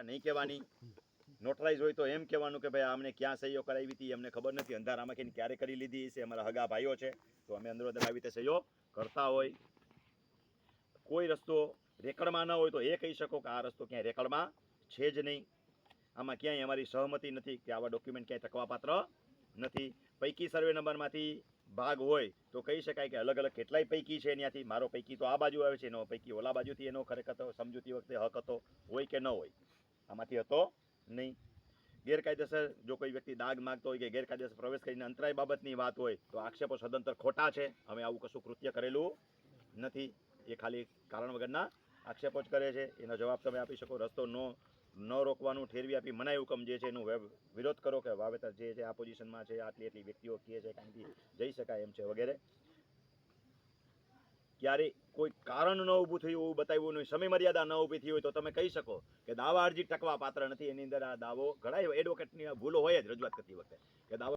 નહીં કહેવાની. નોટરાઇઝ હોય તો એમ કહેવાનું કે ભાઈ અમને ક્યાં સહીઓ કરાવી હતી અમને ખબર નથી, અંધારામાં ક્યારે કરી લીધી છે, અમારા હગા ભાઈઓ છે તો અમે અંદર આવી રીતે સહીઓ કરતા હોય. કોઈ રસ્તો રેકર્ડમાં ન હોય તો એ કહી શકો કે આ રસ્તો ક્યાંય રેકર્ડમાં છે જ નહીં, આમાં ક્યાંય અમારી સહમતિ નથી કે આવા ડોક્યુમેન્ટ ક્યાંય ટકવાપાત્ર નથી. પૈકી સર્વે નંબરમાંથી ભાગ હોય તો કહી શકાય કે અલગ અલગ કેટલાય પૈકી છે, ત્યાંથી મારો પૈકી તો આ બાજુ આવે છે, એનો પૈકી ઓલા બાજુથી એનો ખરેખર તો સમજૂતી વખતે હક હતો, હોય કે ન હોય, આમાંથી હતો નહીં. ગેરકાયદેસર જો કોઈ વ્યક્તિ દાગ માગતો હોય કે ગેરકાયદેસર પ્રવેશ કરીને અંતરાય બાબતની વાત હોય તો આક્ષેપો સદંતર ખોટા છે, અમે આવું કશું કૃત્ય કરેલું નથી, એ ખાલી કારણ વગરના આક્ષેપો જ કરે છે. એનો જવાબ તમે આપી શકો. રસ્તો ન રોકવાનું ઠેરવી આપી મનાઈ હુકમ જે છે એનું વિરોધ કરો કે વાવેતર જે છે આ પોઝિશનમાં છે, આટલી એટલી વ્યક્તિઓ કહે છે કાંઈથી જઈ શકાય એમ છે વગેરે. ક્યારે કોઈ કારણ ન ઊભું થયું એવું બતાવ્યું નહીં, સમય મર્યાદા ન ઊભી થઈ હોય તો તમે કહી શકો કે દાવા અરજી ટકવા પાત્ર નથી. એની અંદર આ દાવો ઘણા એડવોકેટની ભૂલો હોય જ રજૂઆત કરતી વખતે કે દાવો